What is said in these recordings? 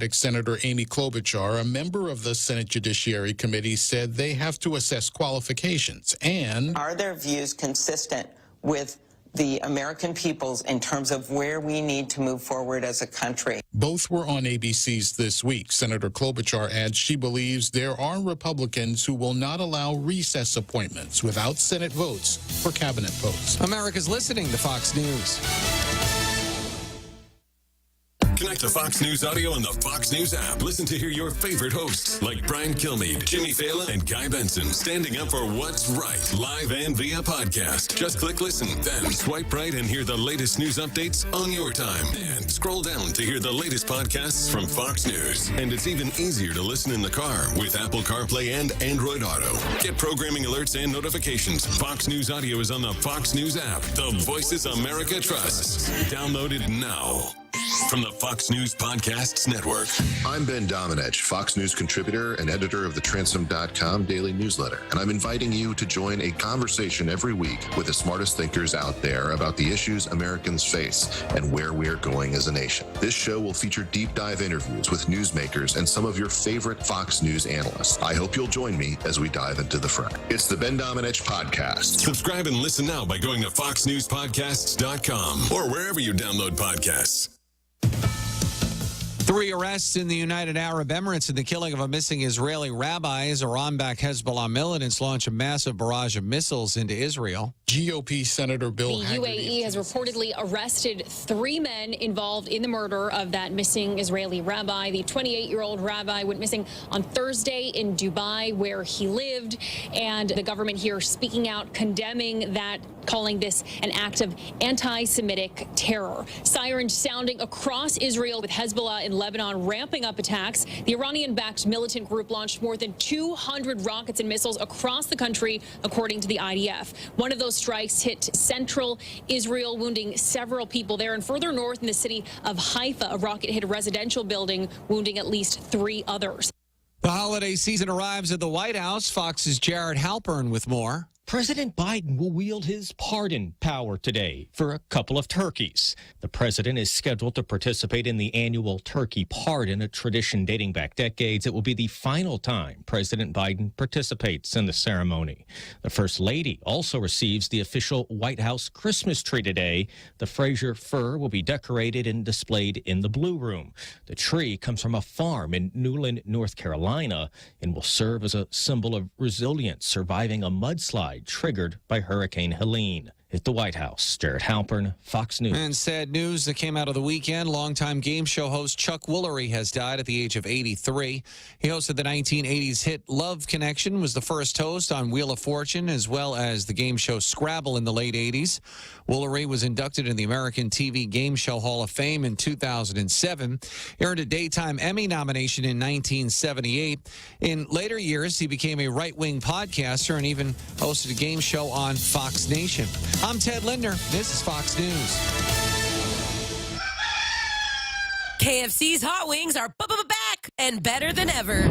Democratic Senator Amy Klobuchar, a member of the Senate Judiciary Committee, said they have to assess qualifications and... Are their views consistent with the American people's in terms of where we need to move forward as a country? Both were on ABC's This Week. Senator Klobuchar adds she believes there are Republicans who will not allow recess appointments without Senate votes for cabinet votes. America's listening to Fox News. Connect to Fox News Audio on the Fox News app. Listen to hear your favorite hosts like Brian Kilmeade, Jimmy Fallon, and Guy Benson standing up for what's right, live and via podcast. Just click listen, then swipe right and hear the latest news updates on your time. And scroll down to hear the latest podcasts from Fox News. And it's even easier to listen in the car with Apple CarPlay and Android Auto. Get programming alerts and notifications. Fox News Audio is on the Fox News app. The voices America trusts. Download it now. From the Fox News Podcasts Network. I'm Ben Domenech, Fox News contributor and editor of the Transom.com daily newsletter, and I'm inviting you to join a conversation every week with the smartest thinkers out there about the issues Americans face and where we're going as a nation. This show will feature deep dive interviews with newsmakers and some of your favorite Fox News analysts. I hope you'll join me as we dive into the fray. It's the Ben Domenech Podcast. Subscribe and listen now by going to foxnewspodcasts.com or wherever you download podcasts. 3 arrests in the United Arab Emirates in the killing of a missing Israeli rabbi. Iran-backed Hezbollah militants launched a massive barrage of missiles into Israel. GOP Senator Bill The Hagerty UAE has reportedly arrested 3 men involved in the murder of that missing Israeli rabbi. The 28-year-old rabbi went missing on Thursday in Dubai, where he lived, and the government here speaking out, condemning that, calling this an act of anti-Semitic terror. Sirens sounding across Israel with Hezbollah in Lebanon ramping up attacks. The Iranian-backed militant group launched more than 200 rockets and missiles across the country, according to the IDF. One of those strikes hit central Israel, wounding several people there. And further north in the city of Haifa, a rocket hit a residential building, wounding at least 3 others. The holiday season arrives at the White House. Fox's Jared Halpern with more. President Biden will wield his pardon power today for a couple of turkeys. The president is scheduled to participate in the annual turkey pardon, a tradition dating back decades. It will be the final time President Biden participates in the ceremony. The First Lady also receives the official White House Christmas tree today. The Fraser fir will be decorated and displayed in the Blue Room. The tree comes from a farm in Newland, North Carolina, and will serve as a symbol of resilience, surviving a mudslide triggered by Hurricane Helene. At the White House, Jared Halpern, Fox News. And sad news that came out of the weekend. Longtime game show host Chuck Woolery has died at the age of 83. He hosted the 1980s hit Love Connection, was the first host on Wheel of Fortune, as well as the game show Scrabble in the late 80s. Woolery was inducted in the American TV Game Show Hall of Fame in 2007. He earned a Daytime Emmy nomination in 1978. In later years, he became a right-wing podcaster and even hosted a game show on Fox Nation. I'm Ted Linder. This is Fox News. KFC's hot wings are back and better than ever.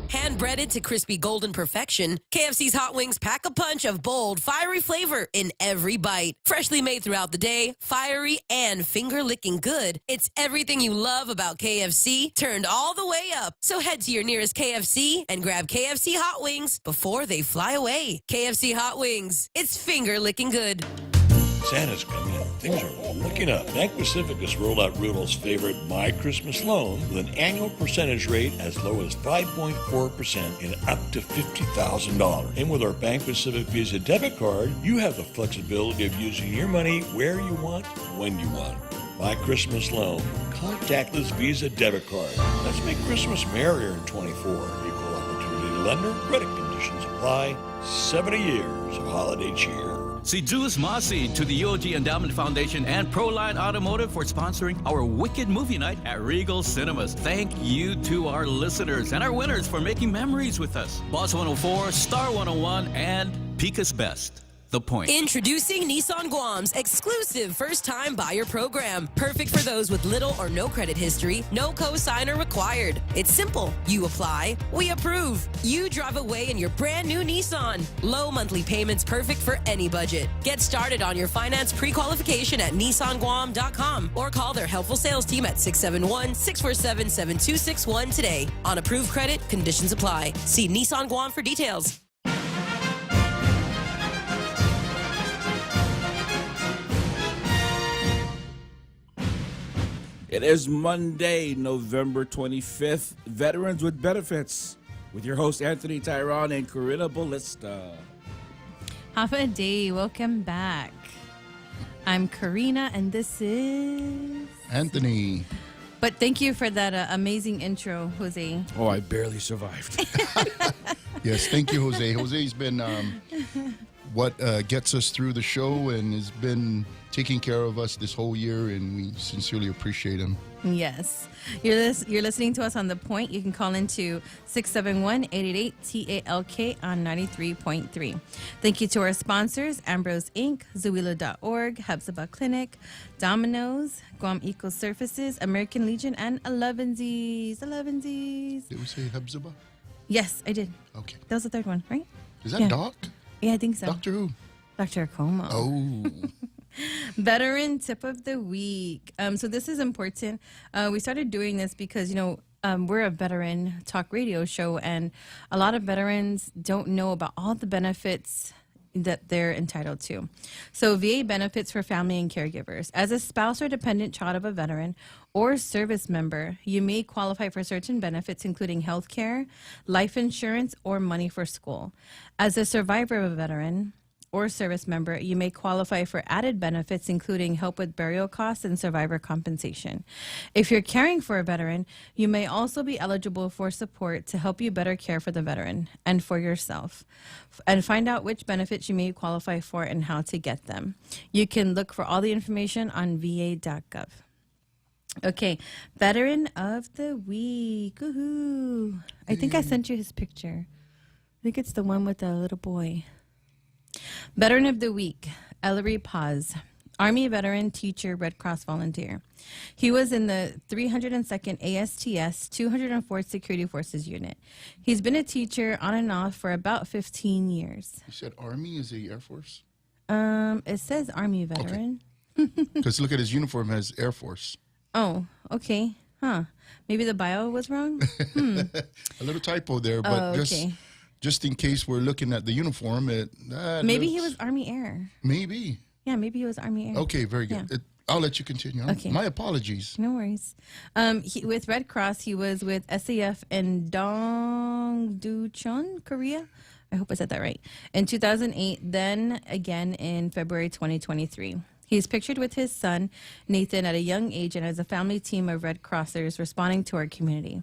Hand-breaded to crispy golden perfection, KFC's hot wings pack a punch of bold, fiery flavor in every bite. Freshly made throughout the day, fiery and finger-licking good. It's everything you love about KFC turned all the way up. So head to your nearest KFC and grab KFC hot wings before they fly away. KFC hot wings. It's finger-licking good. Santa's coming in. Things are looking up. Bank Pacific has rolled out Rudolph's favorite My Christmas Loan with an annual percentage rate as low as 5.4% and up to $50,000. And with our Bank Pacific Visa debit card, you have the flexibility of using your money where you want, when you want. My Christmas Loan. Contactless Visa debit card. Let's make Christmas merrier in 24. Equal opportunity lender. Credit conditions apply. 70 years of holiday cheer. See Julius Mossy to the UOG Endowment Foundation and Proline Automotive for sponsoring our Wicked Movie Night at Regal Cinemas. Thank you to our listeners and our winners for making memories with us. Boss 104, Star 101, and Pika's Best. the point. Introducing Nissan Guam's exclusive first-time buyer program. Perfect for those with little or no credit history, no co-signer required. It's simple. You apply, we approve. You drive away in your brand new Nissan. Low monthly payments perfect for any budget. Get started on your finance pre-qualification at nissanguam.com or call their helpful sales team at 671-647-7261 today. On approved credit, conditions apply. See Nissan Guam for details. It is Monday, November 25th, Veterans with Benefits, with your host Anthony Tyrone and Corinna Ballista. Half a day, welcome back. I'm Corinna, and this is Anthony. But thank you for that amazing intro, Jose. Oh, I barely survived. Yes, thank you, Jose. Jose's been what gets us through the show and has been taking care of us this whole year, and we sincerely appreciate him. Yes. You're listening to us on The Point. You can call into 671-888-TALK on 93.3. Thank you to our sponsors, Ambrose Inc., Zuila.org, Hepzibah Clinic, Domino's, Guam Eco Surfaces, American Legion, and 11Z's. 11Z's. Did we say Hepzibah? Yes, I did. Okay. That was the third one, right? Is that Yeah. Doc? Yeah, I think so. Doctor who? Dr. Como. Oh. Veteran tip of the week. So this is important. We started doing this because, we're a veteran talk radio show, and a lot of veterans don't know about all the benefits that they're entitled to. So VA benefits for family and caregivers. As a spouse or dependent child of a veteran or service member, you may qualify for certain benefits, including health care, life insurance, or money for school. As a survivor of a veteran or service member, you may qualify for added benefits, including help with burial costs and survivor compensation. If you're caring for a veteran, you may also be eligible for support to help you better care for the veteran and for yourself. And find out which benefits you may qualify for and how to get them. You can look for all the information on va.gov. Okay, Veteran of the Week. Woohoo! I think I sent you his picture. I think it's the one with the little boy. Veteran of the Week, Ellery Paz, Army veteran, teacher, Red Cross volunteer. He was in the 302nd ASTS 204th Security Forces Unit. He's been a teacher on and off for about 15 years. You said Army? Is he Air Force? It says Army veteran. Because look at his uniform, it has Air Force. Oh, okay. Huh. Maybe the bio was wrong? A little typo there, but okay. just in case we're looking at the uniform, Maybe he was Army Air. Maybe. Yeah, maybe he was Army Air. Okay, very good. Yeah. I'll let you continue. Okay. My apologies. No worries. With Red Cross, he was with SAF in Dongducheon, Korea. I hope I said that right. In 2008, then again in February 2023. He's pictured with his son, Nathan, at a young age and as a family team of Red Crossers responding to our community.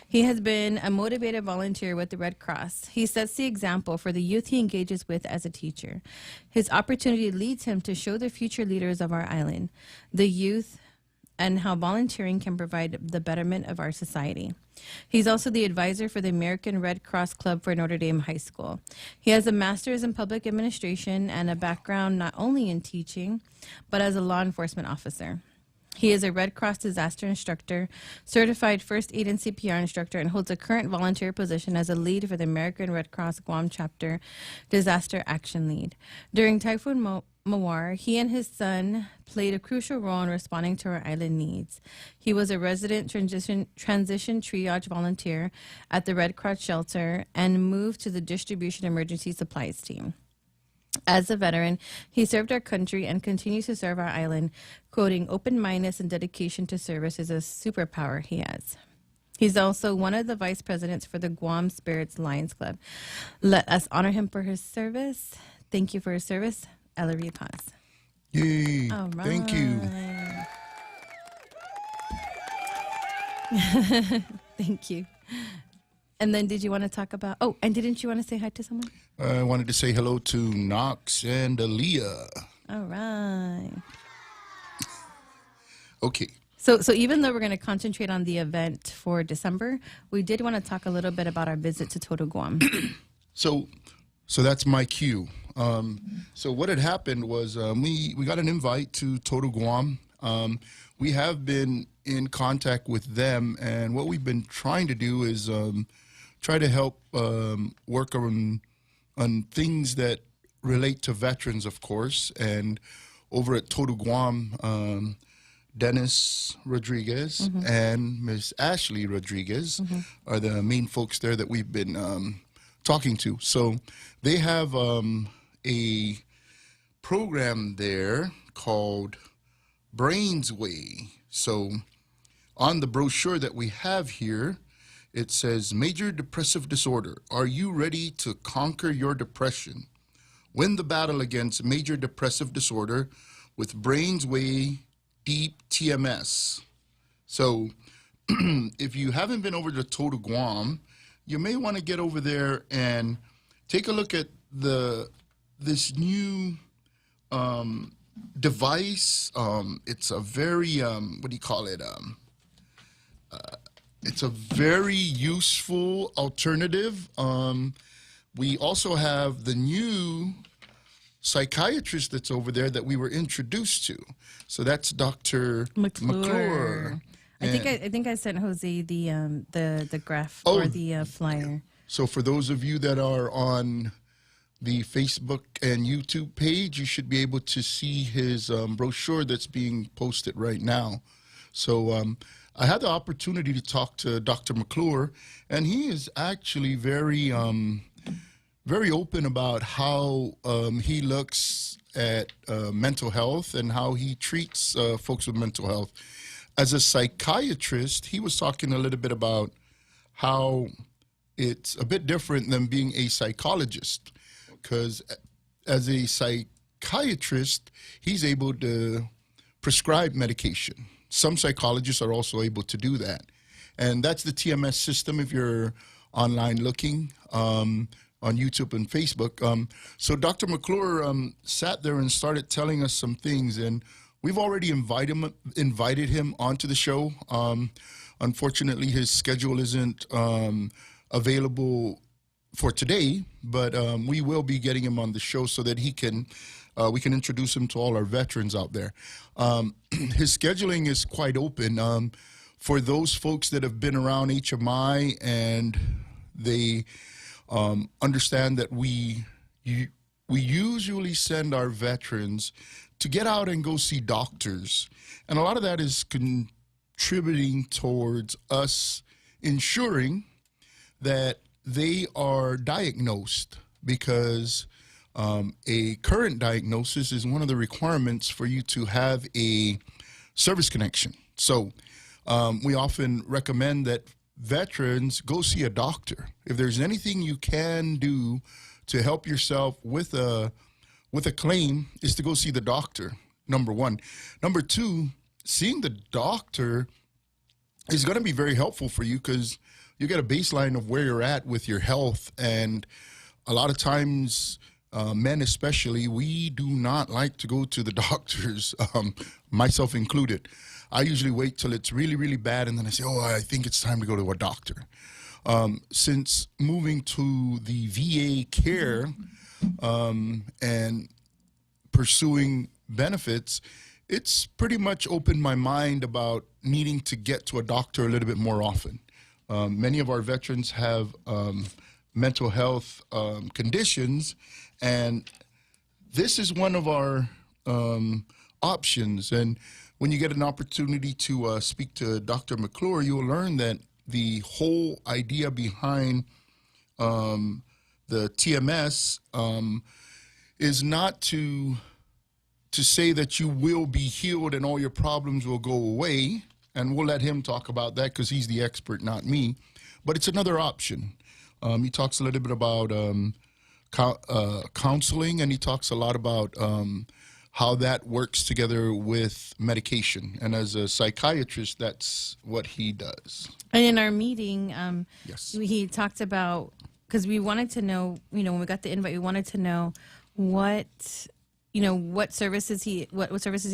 He has been a motivated volunteer with the Red Cross. He sets the example for the youth he engages with as a teacher. His opportunity leads him to show the future leaders of our island, the youth, and how volunteering can provide the betterment of our society. He's also the advisor for the American Red Cross Club for Notre Dame High School. He has a master's in public administration and a background not only in teaching, but as a law enforcement officer. He is a Red Cross disaster instructor, certified first aid and CPR instructor, and holds a current volunteer position as a lead for the American Red Cross Guam Chapter Disaster Action Lead. During Typhoon Mawar, he and his son played a crucial role in responding to our island needs. He was a resident transition triage volunteer at the Red Cross shelter and moved to the distribution emergency supplies team. As a veteran, he served our country and continues to serve our island, quoting, "Open-mindedness and dedication to service is a superpower he has." He's also one of the vice presidents for the Guam Spirits Lions Club. Let us honor him for his service. Thank you for his service, Ellery Paz. Yay. All right. Thank you. Thank you. And then did you want to talk about, and didn't you want to say hi to someone? I wanted to say hello to Knox and Aaliyah. All right. Okay. So even though we're going to concentrate on the event for December, we did want to talk a little bit about our visit to Toto Guam. So that's my cue. So what had happened was we got an invite to Toto Guam. We have been in contact with them, and what we've been trying to do is try to help work on things that relate to veterans, of course. And over at Toto Guam, Dennis Rodriguez and Miss Ashley Rodriguez are the main folks there that we've been talking to. So they have a program there called Brains Way. So on the brochure that we have here, it says, Major Depressive Disorder. Are you ready to conquer your depression? Win the battle against major depressive disorder with Brains Way Deep TMS. So if you haven't been over to Toto Guam, you may want to get over there and take a look at this new device. It's a very, what do you call it? It's a very useful alternative. We also have the new psychiatrist that's over there that we were introduced to. So that's Dr. McClure. I think I sent Jose the graph or the flyer. So for those of you that are on the Facebook and YouTube page, you should be able to see his brochure that's being posted right now. So I had the opportunity to talk to Dr. McClure, and he is actually very open about how he looks at mental health and how he treats folks with mental health. As a psychiatrist, he was talking a little bit about how it's a bit different than being a psychologist, because as a psychiatrist, he's able to prescribe medication. Some psychologists are also able to do that. And that's the TMS system if you're online looking on YouTube and Facebook. So Dr. McClure sat there and started telling us some things, and we've already invited him onto the show. Unfortunately, his schedule isn't available for today, but we will be getting him on the show so that we can introduce him to all our veterans out there. His scheduling is quite open. For those folks that have been around HMI and they understand that we usually send our veterans to get out and go see doctors. And a lot of that is contributing towards us ensuring that they are diagnosed, because a current diagnosis is one of the requirements for you to have a service connection. So we often recommend that veterans go see a doctor. If there's anything you can do to help yourself with a claim, is to go see the doctor, number one. Number two, seeing the doctor is going to be very helpful for you, because you get a baseline of where you're at with your health. And a lot of times, men especially, we do not like to go to the doctors, myself included. I usually wait till it's really, really bad, and then I say, I think it's time to go to a doctor. Since moving to the VA care and pursuing benefits, it's pretty much opened my mind about needing to get to a doctor a little bit more often. Many of our veterans have mental health conditions, and this is one of our options. And when you get an opportunity to speak to Dr. McClure, you'll learn that the whole idea behind the TMS is not to say that you will be healed and all your problems will go away. And we'll let him talk about that because he's the expert, not me. But it's another option. He talks a little bit about counseling, and he talks a lot about how that works together with medication. And as a psychiatrist, that's what he does. And in our meeting, yes, he talked about, because we wanted to know, when we got the invite, we wanted to know what, what services he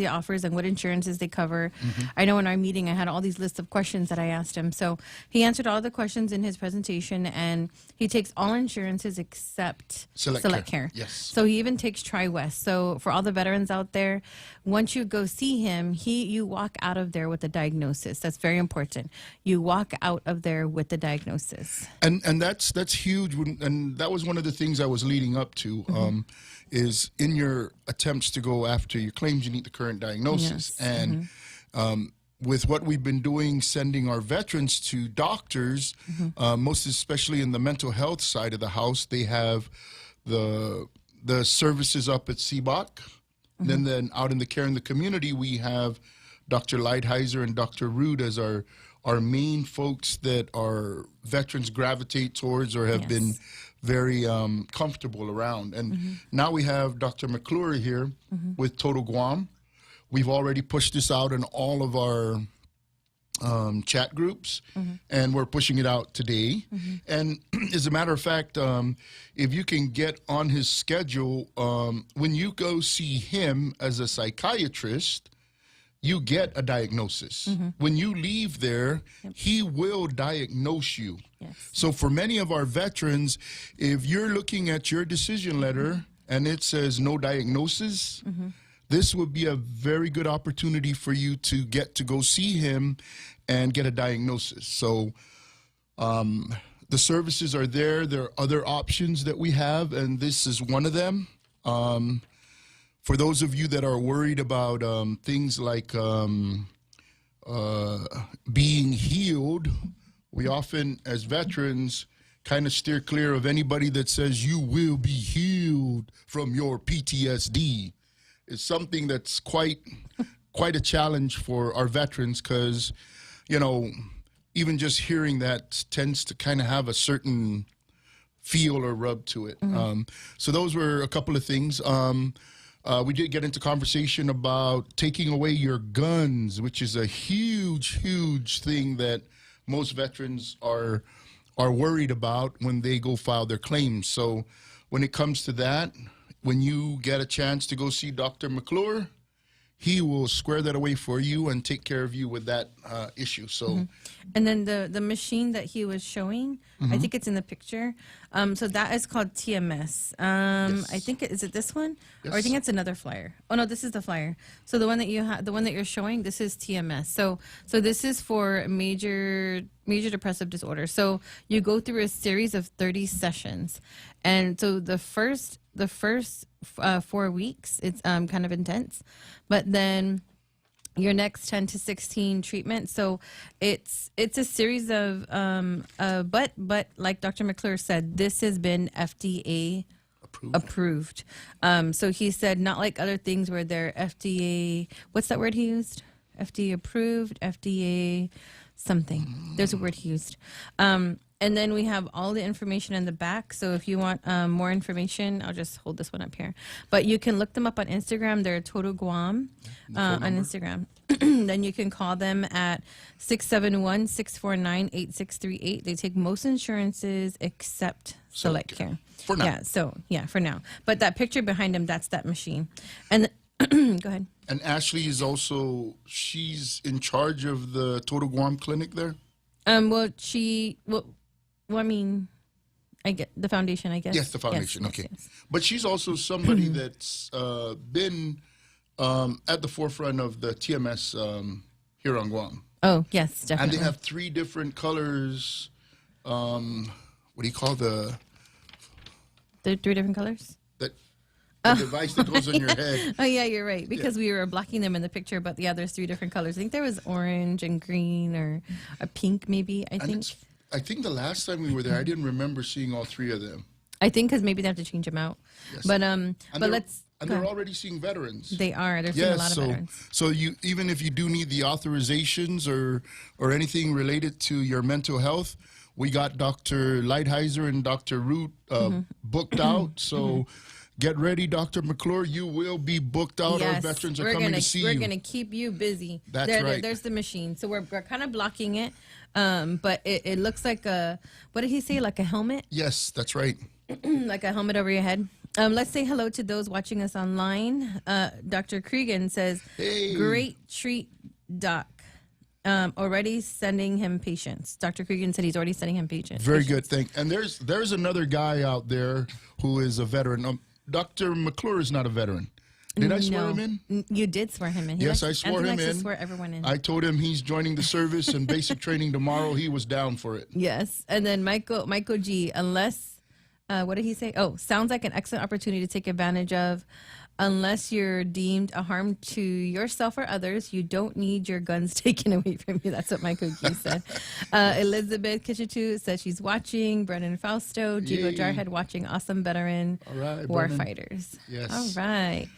offers and what insurances they cover. I know in our meeting I had all these lists of questions that I asked him. So he answered all the questions in his presentation, and he takes all insurances except Select Care. Yes. So he even takes Tri-West. So for all the veterans out there, once you go see him, you walk out of there with a diagnosis. That's very important. You walk out of there with the diagnosis. And that's huge. And that was one of the things I was leading up to. Is in your attempts to go after your claims, you need the current diagnosis. Yes. And with what we've been doing, sending our veterans to doctors, most especially in the mental health side of the house, they have the services up at CBOC. Then out in the care in the community, we have Dr. Lighthizer and Dr. Root as our main folks that our veterans gravitate towards or have been very comfortable around. And now we have Dr. McClure here with Total Guam. We've already pushed this out in all of our chat groups, and we're pushing it out today. And as a matter of fact, if you can get on his schedule, when you go see him as a psychiatrist, you get a diagnosis. When you leave there, he will diagnose you. So for many of our veterans, if you're looking at your decision letter and it says no diagnosis, this would be a very good opportunity for you to get to go see him and get a diagnosis. So the services are there. There are other options that we have, and this is one of them. For those of you that are worried about things like being healed, we often, as veterans, kind of steer clear of anybody that says you will be healed from your PTSD. It's something that's quite a challenge for our veterans because, even just hearing that tends to kind of have a certain feel or rub to it. So those were a couple of things. We did get into conversation about taking away your guns, which is a huge thing that most veterans are worried about when they go file their claims. So when it comes to that, when you get a chance to go see Dr. McClure, he will square that away for you and take care of you with that issue. So, and then the machine that he was showing, I think it's in the picture. So that is called TMS. I think is it this one, or I think it's another flyer. Oh no, this is the flyer. So the one that you're showing, this is TMS. So this is for major depressive disorder. So you go through a series of 30 sessions, and so the first 4 weeks, it's kind of intense, but then your next 10 to 16 treatments. So it's a series of, but like Dr. McClure said, this has been FDA approved. So he said, not like other things where they're FDA, what's that word he used? FDA approved, FDA something. There's a word he used. And then we have all the information in the back. So if you want more information, I'll just hold this one up here. But you can look them up on Instagram. They're Total Guam on Instagram. Then you can call them at 671-649-8638. They take most insurances except Select Care. For now. For now. But that picture behind him, that's that machine. And go ahead. And Ashley is she's in charge of the Total Guam clinic there? I mean, I get the foundation, I guess. Yes, the foundation. Yes, okay. yes. But she's also somebody that's been at the forefront of the TMS here on Guam. Oh, yes, definitely. And they have 3 different colors. What do you call the 3 different colors? The device that goes on your head. Oh, yeah, you're right. Because we were blocking them in the picture, but there's 3 different colors. I think there was orange and green or a pink, maybe, I think the last time we were there, I didn't remember seeing all 3 of them. I think because maybe they have to change them out. Yes. But they're already seeing veterans. They are. They're seeing a lot of veterans. So even if you do need the authorizations or anything related to your mental health, we got Dr. Lighthizer and Dr. Root booked out. So get ready, Dr. McClure. You will be booked out. Yes, our veterans are coming to see you. We're going to keep you busy. That's right. There's the machine. So we're kind of blocking it. But it looks like what did he say? Like a helmet? Yes, that's right. Like a helmet over your head. Let's say hello to those watching us online. Dr. Cregan says, Hey. great treat, Doc. Already sending him patients. Dr. Cregan said he's already sending him patients. Very good thing. And there's another guy out there who is a veteran. Dr. McClure is not a veteran. Did I swear him in? You did swear him in. Yes, I swore him in. To swear everyone in. I told him he's joining the service and basic training tomorrow. He was down for it. Yes. And then Michael G, unless, what did he say? Oh, sounds like an excellent opportunity to take advantage of. Unless you're deemed a harm to yourself or others, you don't need your guns taken away from you. That's what Michael G said. Elizabeth Kitchetu says she's watching. Brennan Fausto, Jigo Yay. Jarhead watching. Awesome veteran All right, war Brennan. fighters. Yes. All right.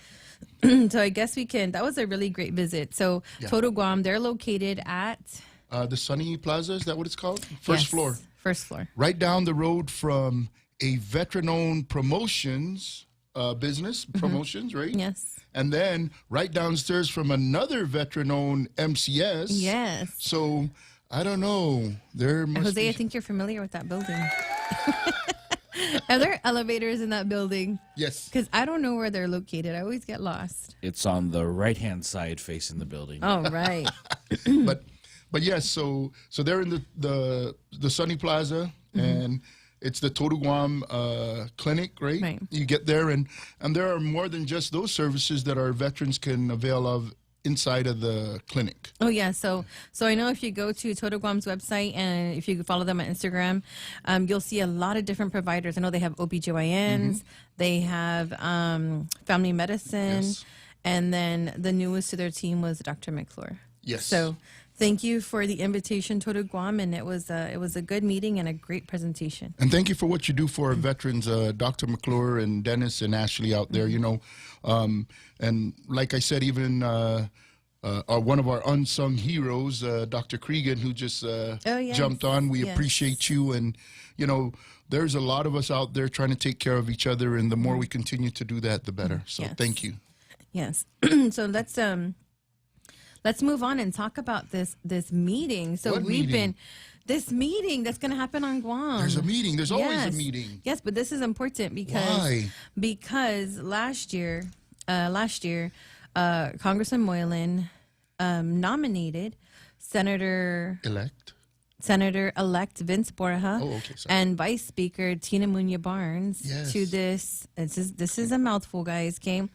So I guess that was a really great visit. So Yeah. Total Guam, they're located at The Sunny Plaza, is that what it's called? First yes, floor. First floor. Right down the road from a veteran-owned promotions business, promotions, right? Yes. And then right downstairs from another veteran-owned MCS. Yes. So, I don't know. There must Jose, be... I think you're familiar with that building. Are there elevators in that building? Yes. Because I don't know where they're located. I always get lost. It's on the right-hand side facing the building. Oh, right. But yes, so they're in the Sunny Plaza, and it's the Total Guam clinic, right? Right. You get there, and there are more than just those services that our veterans can avail of inside of the clinic. Oh, yeah. So I know if you go to Total Guam's website and if you follow them on Instagram, you'll see a lot of different providers. I know they have OBGYNs, they have family medicine, Yes. and then the newest to their team was Dr. McClure. Yes. So thank you for the invitation, Total Guam, and it was a good meeting and a great presentation. And thank you for what you do for our veterans, Dr. McClure and Dennis and Ashley out there, you know. And like I said, even one of our unsung heroes, Dr. Cregan, who just yes. jumped on. We Yes. appreciate you. And, you know, there's a lot of us out there trying to take care of each other. And the more we continue to do that, the better. So Yes. thank you. Yes. So let's move on and talk about this meeting. So What we've meeting? been this meeting that's going to happen on Guam. There's a meeting. There's always a Yes. meeting. Yes, but this is important Why? because last year, Congressman Moylan nominated Senator-elect Vince Borja Oh, okay, sorry. and Vice Speaker Tina Munya Barnes Yes. to this is a mouthful, guys, okay?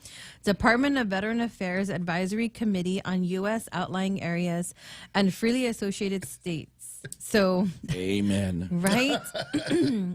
Department of Veteran Affairs Advisory Committee on U.S. Outlying Areas and Freely Associated States. So, Amen. right?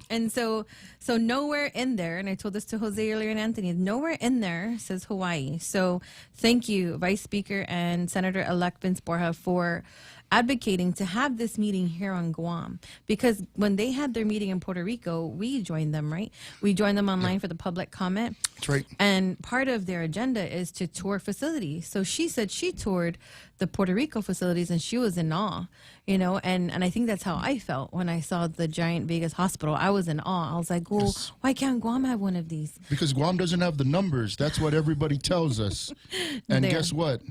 And so nowhere in there, and I told this to Jose earlier and Anthony, nowhere in there says Hawaii. So thank you, Vice Speaker and Senator-elect Vince Borja, for advocating to have this meeting here on Guam, because when they had their meeting in Puerto Rico, we joined them, right? We joined them online for the public comment. That's right. And part of their agenda is to tour facilities. So she said she toured the Puerto Rico facilities and she was in awe, you know, and I think that's how I felt when I saw the giant Vegas hospital. I was in awe. I was like, well, Yes. why can't Guam have one of these? Because Guam doesn't have the numbers. That's what everybody tells us. And There. guess what?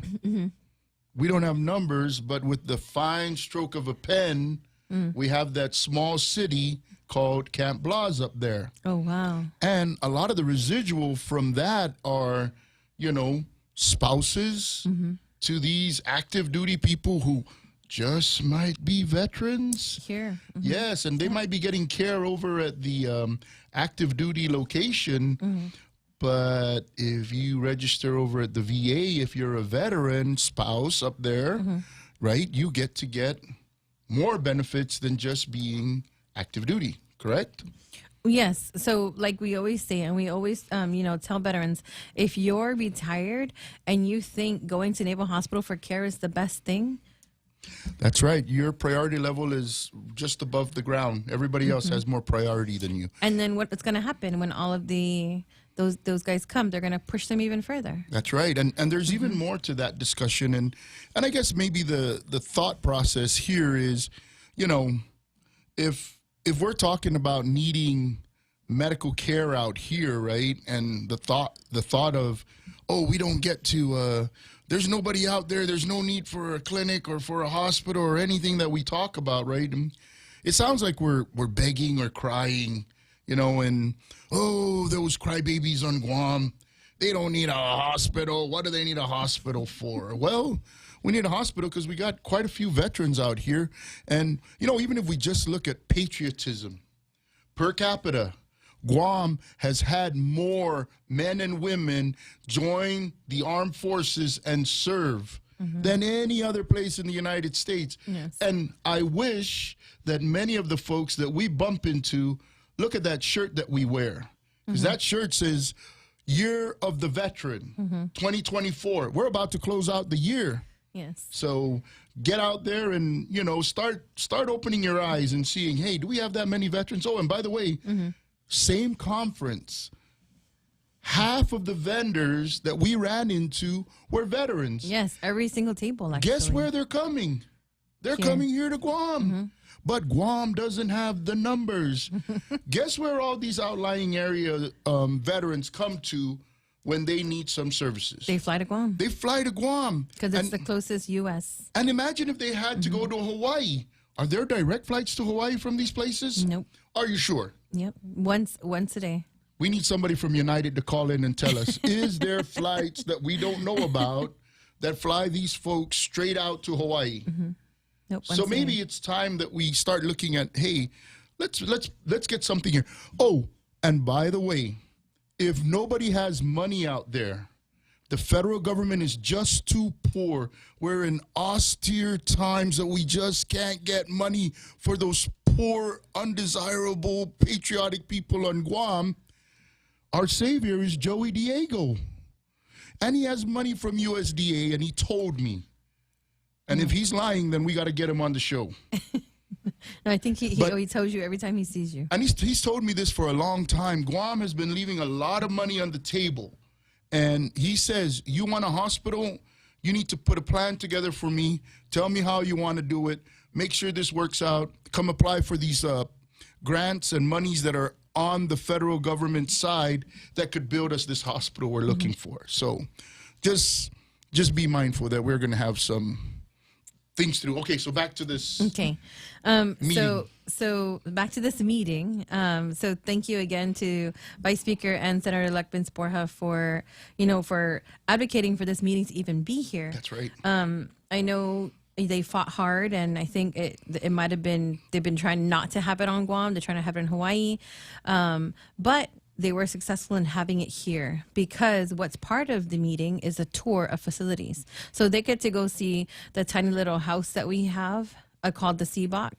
We don't have numbers, but with the fine stroke of a pen, we have that small city called Camp Blas up there. Oh, wow. And a lot of the residual from that are, you know, spouses to these active duty people who just might be veterans. Here. Yes, and they might be getting care over at the active duty location. But if you register over at the VA, if you're a veteran spouse up there, right, you get to get more benefits than just being active duty, correct? Yes. So like we always say, and we always, tell veterans, if you're retired and you think going to Naval Hospital for care is the best thing, That's right. Your priority level is just above the ground. Everybody else has more priority than you. and then what's going to happen when all of those guys come? They're going to push them even further. That's right. And there's even more to that discussion. And I guess maybe the thought process here is, you know, if we're talking about needing medical care out here, right? And the thought of, oh, we don't get to there's nobody out there, there's no need for a clinic or for a hospital or anything that we talk about, right? And it sounds like we're begging or crying, you know, and, oh, those crybabies on Guam, they don't need a hospital. What do they need a hospital for? Well, we need a hospital because we got quite a few veterans out here. And, you know, even if we just look at patriotism, per capita, Guam has had more men and women join the armed forces and serve than any other place in the United States. Yes. And I wish that many of the folks that we bump into look at that shirt that we wear. Because that shirt says, Year of the Veteran, 2024. We're about to close out the year. Yes. So get out there and, you know, start opening your eyes and seeing, hey, do we have that many veterans? Oh, and by the way, same conference, half of the vendors that we ran into were veterans. Yes, every single table, actually. Guess where they're coming? They're coming here to Guam. But Guam doesn't have the numbers. Guess where all these outlying area veterans come to when they need some services? They fly to Guam. They fly to Guam. Because it's the closest U.S. And imagine if they had to go to Hawaii. Are there direct flights to Hawaii from these places? Nope. Are you sure? Yep. Once a day. We need somebody from United to call in and tell us, is there flights that we don't know about that fly these folks straight out to Hawaii? Nope. So maybe it's time that we start looking at, hey, let's get something here. Oh, and by the way, if nobody has money out there, the federal government is just too poor. We're in austere times that we just can't get money for those poor, undesirable, patriotic people on Guam. Our savior is Joey Diego. And he has money from USDA, and he told me. And if he's lying, then we got to get him on the show. No, I think he tells you every time he sees you. And he's told me this for a long time. Guam has been leaving a lot of money on the table. And he says, you want a hospital? You need to put a plan together for me. Tell me how you want to do it. Make sure this works out. Come apply for these grants and monies that are on the federal government side that could build us this hospital we're looking for. So just be mindful that we're going to have some things to do. Okay, so back to this. Okay. Meeting. So back to this meeting. So thank you again to Vice Speaker and Senator-elect Vince Borja for advocating for this meeting to even be here. That's right. I know they fought hard, and I think it might have been, they've been trying not to have it on Guam. They're trying to have it in Hawaii. But they were successful in having it here because what's part of the meeting is a tour of facilities. So they get to go see the tiny little house that we have called the CBOC.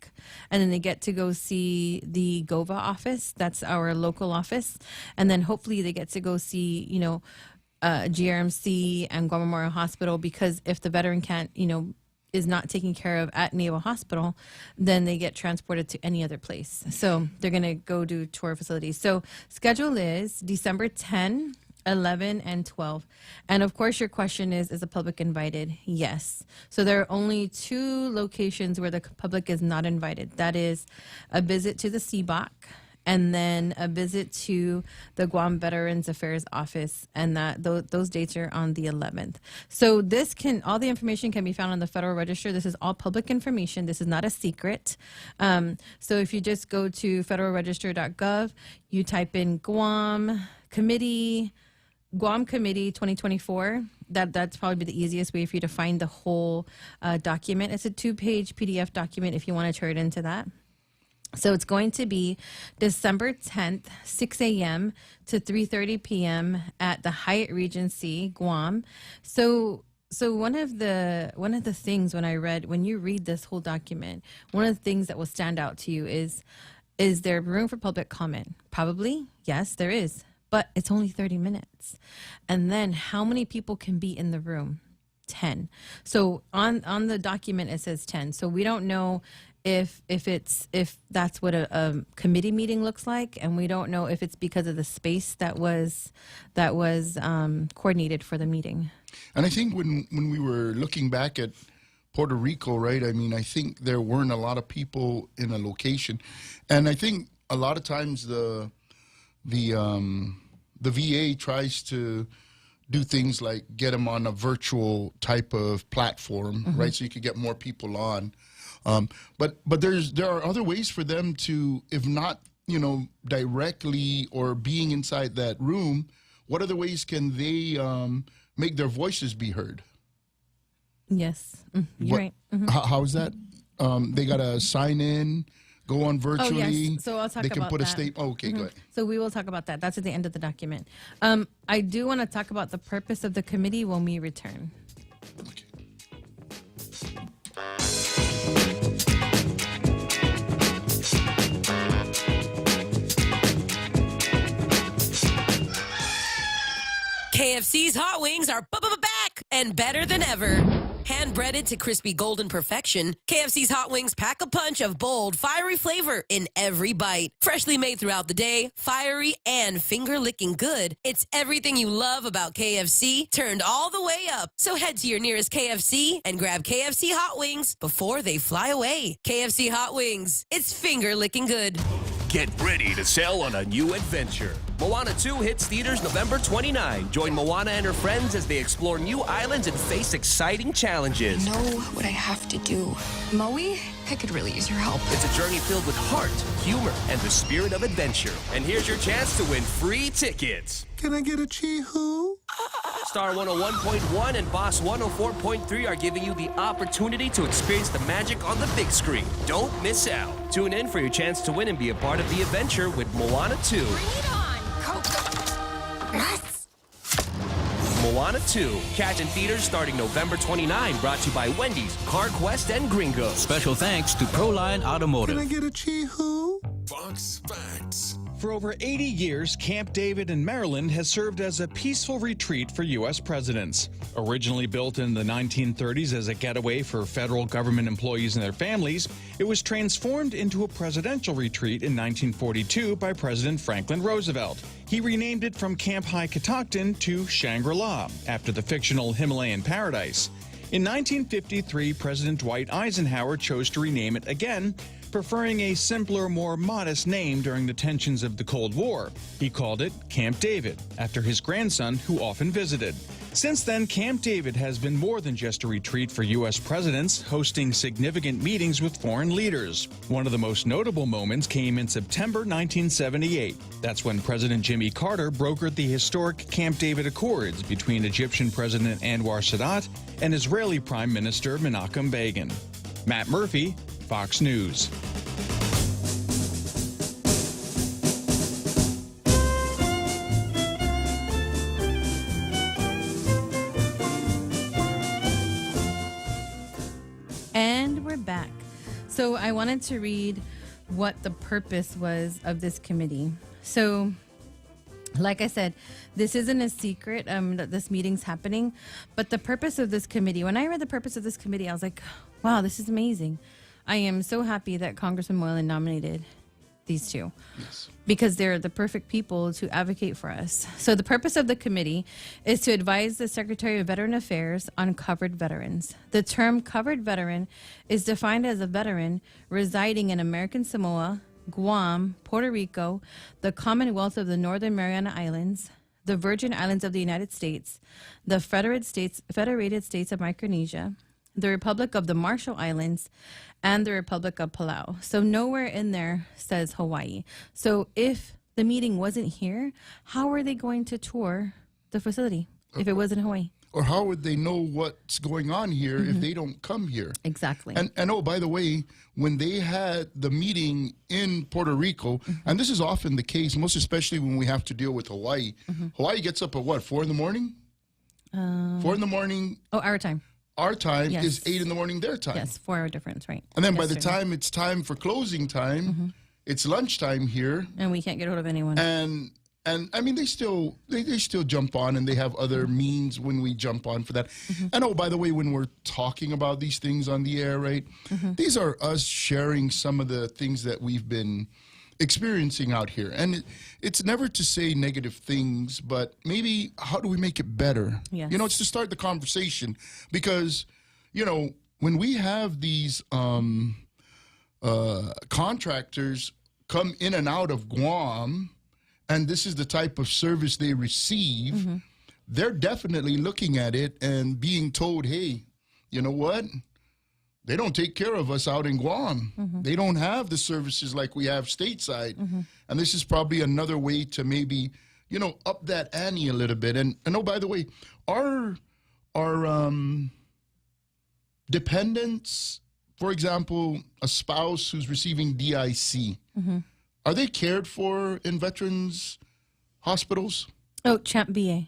And then they get to go see the GOVA office. That's our local office. And then hopefully they get to go see, GRMC and Guam Memorial Hospital, because if the veteran can't, is not taken care of at Naval Hospital, then they get transported to any other place. So they're going to go do tour facilities. So schedule is December 10, 11, and 12. And of course, your question is the public invited? Yes. So there are only 2 locations where the public is not invited. That is a visit to the CBOC, and then a visit to the Guam Veterans Affairs Office, and those dates are on the 11th. So all the information can be found on the Federal Register. This is all public information. This is not a secret. So if you just go to federalregister.gov, you type in Guam Committee 2024. That's probably the easiest way for you to find the whole document. It's a 2-page PDF document if you want to turn it into that. So it's going to be December 10th, 6 a.m. to 3:30 p.m. at the Hyatt Regency, Guam. So one of the things when you read this whole document, one of the things that will stand out to you is there room for public comment? Probably, yes, there is, but it's only 30 minutes. And then how many people can be in the room? 10. So on the document it says 10. So we don't know if that's what a committee meeting looks like, and we don't know if it's because of the space that was coordinated for the meeting. And I think when we were looking back at Puerto Rico, right? I mean, I think there weren't a lot of people in a location, and I think a lot of times the VA tries to do things like get them on a virtual type of platform, right? So you could get more people on. But there are other ways for them to, if not directly or being inside that room, what other ways can they make their voices be heard? Yes, you're right. How is that? They got to sign in, go on virtually. Oh, yes. So I'll talk they can about put that. a statement. Oh, okay, go ahead. So we will talk about that. That's at the end of the document. I do want to talk about the purpose of the committee when we return. Okay. KFC's hot wings are back and better than ever. Hand-breaded to crispy golden perfection, KFC's hot wings pack a punch of bold, fiery flavor in every bite. Freshly made throughout the day, fiery and finger-licking good. It's everything you love about KFC turned all the way up. So head to your nearest KFC and grab KFC hot wings before they fly away. KFC hot wings. It's finger-licking good. Get ready to sail on a new adventure. Moana 2 hits theaters November 29. Join Moana and her friends as they explore new islands and face exciting challenges. I know what I have to do. Moe, I could really use your help. It's a journey filled with heart, humor, and the spirit of adventure. And here's your chance to win free tickets. Can I get a chee-hoo? Star 101.1 and Boss 104.3 are giving you the opportunity to experience the magic on the big screen. Don't miss out. Tune in for your chance to win and be a part of the adventure with Moana 2. Bring it on, Coco. Yes. Moana 2. Catch in theaters starting November 29. Brought to you by Wendy's, CarQuest, and Gringo. Special thanks to Proline Automotive. Can I get a chee-hoo? Fox Facts. For over 80 years, Camp David in Maryland has served as a peaceful retreat for U.S. presidents. Originally built in the 1930s as a getaway for federal government employees and their families, it was transformed into a presidential retreat in 1942 by President Franklin Roosevelt. He renamed it from Camp High Catoctin to Shangri-La, after the fictional Himalayan paradise. In 1953, President Dwight Eisenhower chose to rename it again, preferring a simpler, more modest name during the tensions of the Cold War. He called it Camp David, after his grandson, who often visited. Since then, Camp David has been more than just a retreat for U.S. presidents, hosting significant meetings with foreign leaders. One of the most notable moments came in September 1978. That's when President Jimmy Carter brokered the historic Camp David Accords between Egyptian President Anwar Sadat and Israeli Prime Minister Menachem Begin. Matt Murphy, Fox News. And we're back. So I wanted to read what the purpose was of this committee. So, like I said, this isn't a secret that this meeting's happening, but the purpose of this committee, when I read the purpose of this committee, I was like, wow, this is amazing. I am so happy that Congressman Moylan nominated these two. Yes. Because they're the perfect people to advocate for us. So the purpose of the committee is to advise the Secretary of Veteran Affairs on covered veterans. The term covered veteran is defined as a veteran residing in American Samoa, Guam, Puerto Rico, the Commonwealth of the Northern Mariana Islands, the Virgin Islands of the United States, the Federated States of Micronesia, the Republic of the Marshall Islands, and the Republic of Palau. So nowhere in there says Hawaii. So if the meeting wasn't here, how are they going to tour the facility if it wasn't Hawaii? Or how would they know what's going on here if they don't come here? Exactly. And oh, by the way, when they had the meeting in Puerto Rico, and this is often the case, most especially when we have to deal with Hawaii. Hawaii gets up at what, 4 in the morning? 4 in the morning. Oh, our time. Our time Yes. is 8 in the morning their time. Yes, 4 hour difference, right. And then by the Yesterday. time it's time for closing time, it's lunchtime here. And we can't get hold of anyone. And I mean, they still jump on, and they have other means when we jump on for that. And oh, by the way, when we're talking about these things on the air, right, these are us sharing some of the things that we've been experiencing out here. And it's never to say negative things, but maybe how do we make it better? Yes. You know, it's to start the conversation, because, you know, when we have these contractors come in and out of Guam, and this is the type of service they receive, they're definitely looking at it and being told, hey, you know what? they don't take care of us out in Guam. They don't have the services like we have stateside. And this is probably another way to maybe, up that ante a little bit. And oh, by the way, our dependents, for example, a spouse who's receiving DIC, are they cared for in veterans hospitals? Oh, Champ VA.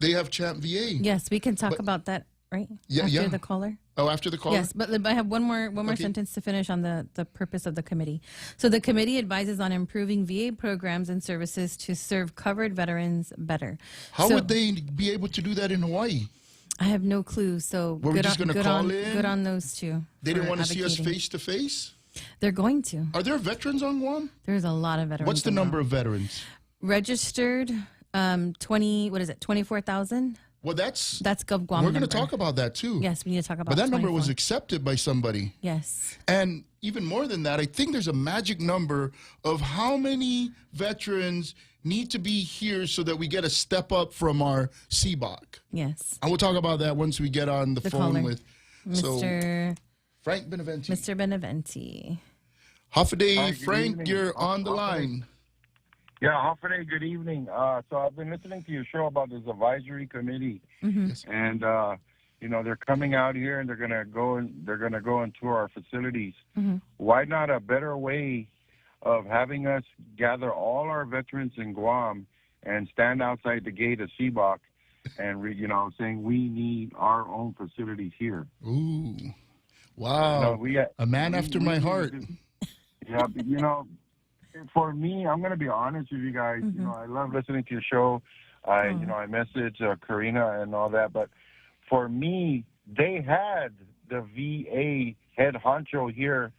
They have Champ VA. Yes, we can talk about that, right? Yeah, after the caller. Oh, after the caller? Yes, but I have one more sentence to finish on the purpose of the committee. So the committee advises on improving VA programs and services to serve covered veterans better. How would they be able to do that in Hawaii? I have no clue. So Were we just going to call in? Good on those two. They didn't want to see us face to face? They're going to. Are there veterans on Guam? There's a lot of veterans. What's the number of veterans? Registered, 24,000. Well, that's Gov Guam. We're going to talk about that too. Yes, we need to talk about. But that 24. number was accepted by somebody. Yes. And even more than that, I think there's a magic number of how many veterans need to be here so that we get a step up from our CBOC. Yes. And we'll talk about that once we get on the phone caller. with Mr. Frank Beneventi. Mr. Beneventi. Hoffaday, Frank, you're on the line. Yeah, Hoffaday, good evening. So I've been listening to your show about this advisory committee, and they're coming out here and they're gonna go and tour our facilities. Why not a better way of having us gather all our veterans in Guam and stand outside the gate of CBOC and saying we need our own facilities here. Ooh, wow! A man after my heart. Yeah, for me, I'm going to be honest with you guys. I love listening to your show. I message Karina and all that. But for me, they had the VA head honcho here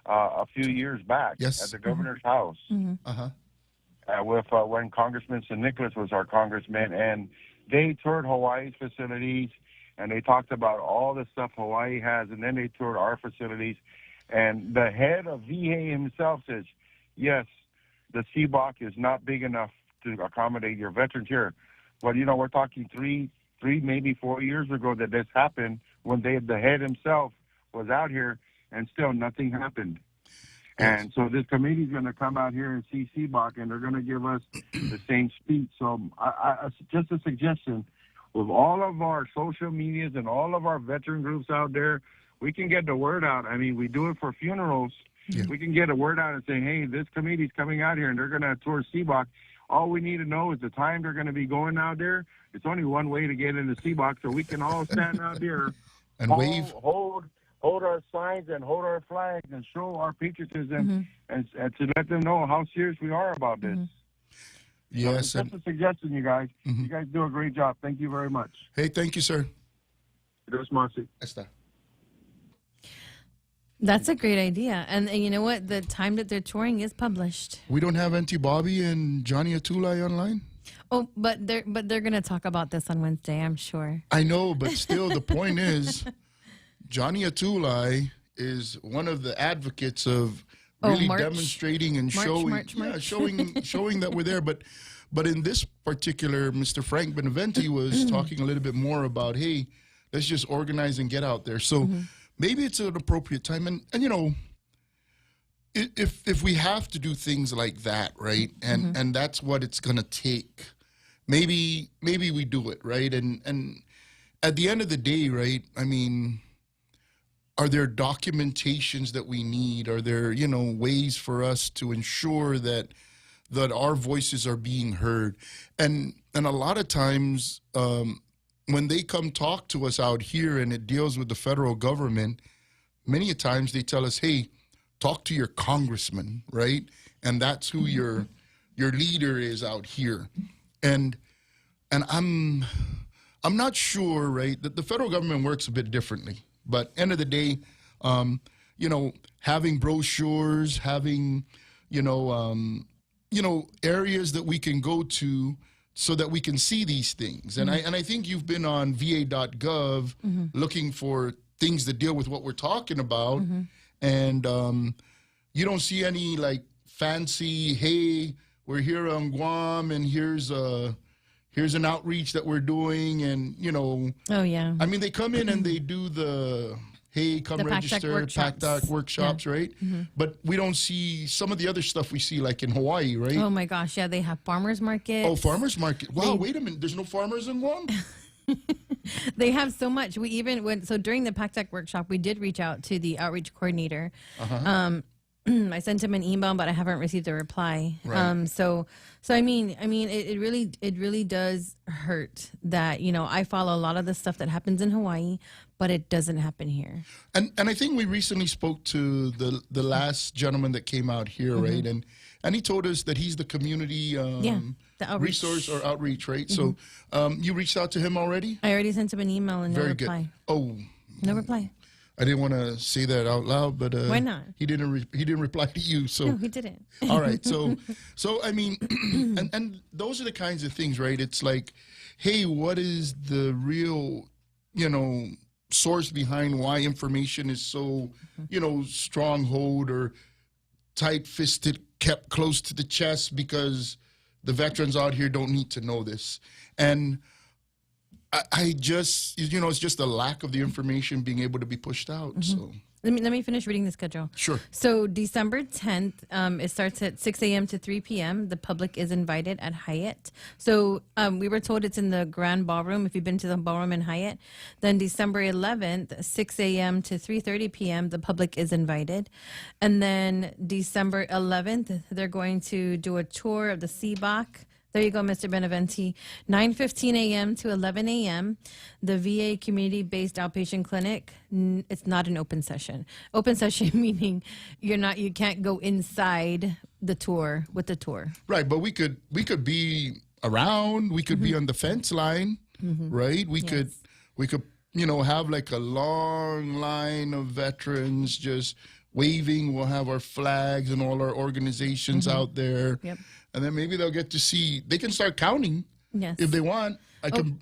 a few years back at the governor's house. With when Congressman St. Nicholas was our congressman, and they toured Hawaii's facilities, and they talked about all the stuff Hawaii has, and then they toured our facilities. And the head of VA himself says, yes, the CBOC is not big enough to accommodate your veterans here. But, we're talking three, maybe 4 years ago that this happened when the head himself was out here, and still nothing happened. And so this committee is going to come out here and see CBOC, and they're going to give us the same speech. So I just a suggestion, with all of our social medias and all of our veteran groups out there, we can get the word out. I mean, we do it for funerals. We can get a word out and say, hey, this committee's coming out here and they're going to tour CBOC. All we need to know is the time they're going to be going out there. It's only one way to get into CBOC, so we can all stand out there and wave, hold our signs and hold our flags and show our patriotism and to let them know how serious we are about this. Yes. So that's a suggestion, you guys. You guys do a great job. Thank you very much. Hey, thank you, sir. Dos Marcy. That's a great idea. And you know what? The time that they're touring is published. We don't have Auntie Bobby and Johnny Atulai online? Oh, but they're going to talk about this on Wednesday, I'm sure. I know, but still the point is Johnny Atulai is one of the advocates of really demonstrating and showing that we're there. But in this particular, Mr. Frank Beneventi was talking a little bit more about, hey, let's just organize and get out there. So maybe it's an appropriate time. And if we have to do things like that, right, and that's what it's going to take, maybe we do it, right? And at the end of the day, right, I mean, are there documentations that we need? Are there, ways for us to ensure that our voices are being heard? And a lot of times when they come talk to us out here and it deals with the federal government, many a times they tell us, hey, talk to your congressman, right? And that's who your leader is out here. And I'm not sure, right, that the federal government works a bit differently. But end of the day, having brochures, having, areas that we can go to so that we can see these things. And I think you've been on va.gov looking for things that deal with what we're talking about. And you don't see any like fancy, hey, we're here on Guam and here's an outreach that we're doing. And, oh, yeah. I mean, they come in and they do the hey, come The PACTAC register, workshops. PACTAC workshops, right? But we don't see some of the other stuff we see, like in Hawaii, right? Oh my gosh, yeah, they have farmers markets. Oh, farmers market. Wow, wait a minute. There's no farmers in Guam? They have so much. We even went, so during the PACTAC workshop, we did reach out to the outreach coordinator. I sent him an email, but I haven't received a reply. Right. So I mean, it really does hurt that, you know, I follow a lot of the stuff that happens in Hawaii, but it doesn't happen here. And I think we recently spoke to the last gentleman that came out here, right? And he told us that he's the community the outreach. resource or outreach, right? So you reached out to him already? I already sent him an email and no Very reply. good. Oh, No reply. I didn't want to say that out loud, but Why not? He didn't reply to you. So No, he didn't. all right. So I mean, and those are the kinds of things, right? It's like, hey, what is the real, you know, source behind why information is so, you know, stronghold or tight-fisted, kept close to the chest, because the veterans out here don't need to know this. And I just, you know, it's just a lack of the information being able to be pushed out. So Let me finish reading the schedule. Sure. So December 10th, it starts at 6 a.m. to 3 p.m. The public is invited at Hyatt. So we were told it's in the Grand Ballroom, if you've been to the ballroom in Hyatt. Then December 11th, 6 a.m. to 3:30 p.m., the public is invited. And then December 11th, they're going to do a tour of the CBOC. There you go, Mr. Beneventi. 9:15 a.m. to 11 a.m. The VA community-based outpatient clinic. It's not an open session. Open session meaning you can't go inside the tour with the tour. right, but we could be around. We could be on the fence line, right? We could you know, have like a long line of veterans just waving. We'll have our flags and all our organizations out there. Yep. And then maybe they'll get to see, they can start counting Yes. if they want.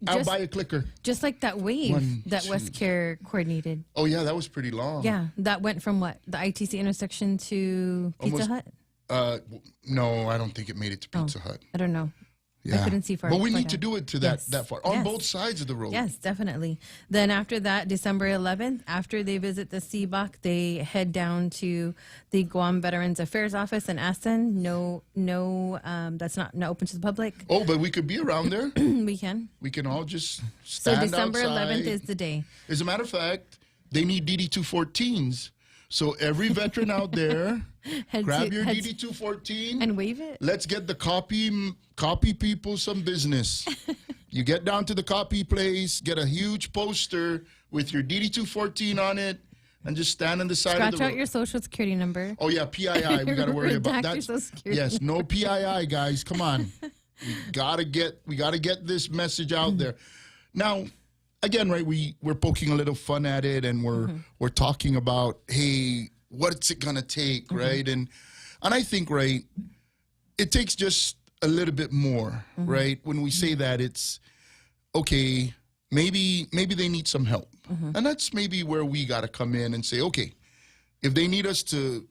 I'll buy a clicker. Just like that wave 1, that 2. West Care coordinated. Oh, yeah, that was pretty long. Yeah, that went from what? The ITC intersection to Pizza Almost- Hut? No, I don't think it made it to Pizza Hut. I don't know. Yeah. I couldn't see far. But we far need to down. do it to Yes. that far. On Yes. both sides of the road. Yes, definitely. Then after that, December 11th, after they visit the CBOC, they head down to the Guam Veterans Affairs Office in Aston. No, that's not open to the public. Oh, but we could be around there. We can. We can all just So stand December outside. 11th is the day. As a matter of fact, they need DD-214s. So every veteran out there, grab your DD-214 and wave it. Let's get the copy people some business. You get down to the copy place, get a huge poster with your DD-214 on it, and just stand on the side of Scratch the road. out your social security number. Oh yeah, PII. We got to worry about Redact that. your Social Security Yes, no PII, guys. Come on. We gotta get this message out there. Now, again, right? We're poking a little fun at it, and we're talking about, hey, what's it gonna take, right? And I think, right, it takes just a little bit more, right? When we say that, it's okay. Maybe they need some help, and that's maybe where we got to come in and say, okay, if they need us to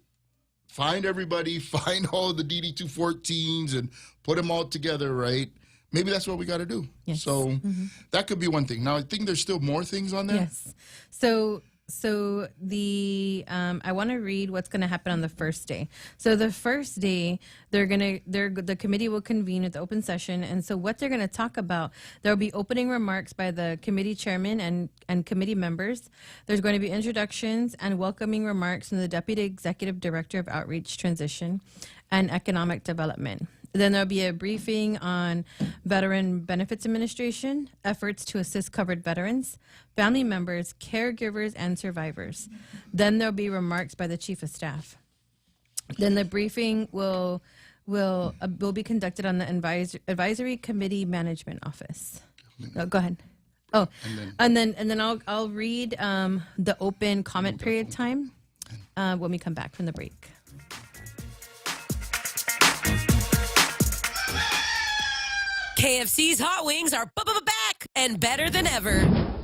find everybody, find all the DD-214s, and put them all together, right? Maybe that's what we got to do. Yes. So that could be one thing. Now, I think there's still more things on there. Yes. So the I want to read what's going to happen on the first day. So the first day the committee will convene with the open session, and so what they're going to talk about, there will be opening remarks by the committee chairman and committee members. There's going to be introductions and welcoming remarks from the deputy executive director of outreach, transition, and economic development. Then there'll be a briefing on Veteran Benefits Administration, efforts to assist covered veterans, family members, caregivers, and survivors. Then there'll be remarks by the Chief of Staff. Then the briefing will be conducted on the Advisory Committee Management Office. Oh, go ahead. Oh, and then I'll read the open comment period time when we come back from the break. KFC's hot wings are back and better than ever.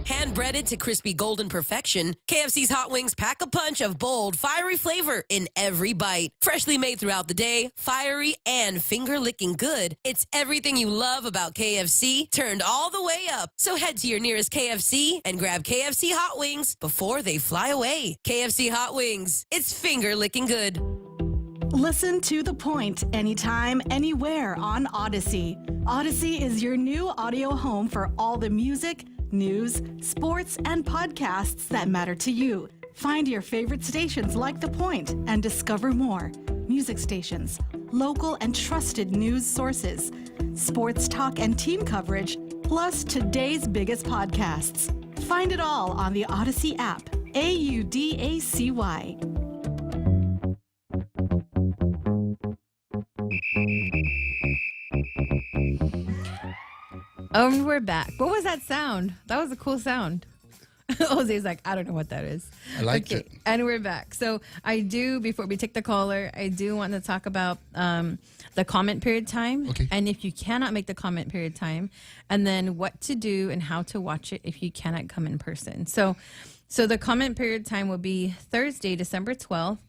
Hand-breaded to crispy golden perfection, KFC's hot wings pack a punch of bold, fiery flavor in every bite. Freshly made throughout the day, fiery and finger-licking good. It's everything you love about KFC turned all the way up. So head to your nearest KFC and grab KFC hot wings before they fly away. KFC hot wings. It's finger-licking good. Listen to The Point anytime, anywhere on Odyssey. Odyssey is your new audio home for all the music, news, sports, and podcasts that matter to you. Find your favorite stations like The Point and discover more. Music stations, local and trusted news sources, sports talk and team coverage, plus today's biggest podcasts. Find it all on the Odyssey app. AUDACY. And we're back. What was that sound? That was a cool sound. Jose's like, I don't know what that is. I liked it. And we're back. So I do, before we take the caller, I do want to talk about the comment period time. Okay. And if you cannot make the comment period time, and then what to do and how to watch it if you cannot come in person. So the comment period time will be Thursday, December 12th.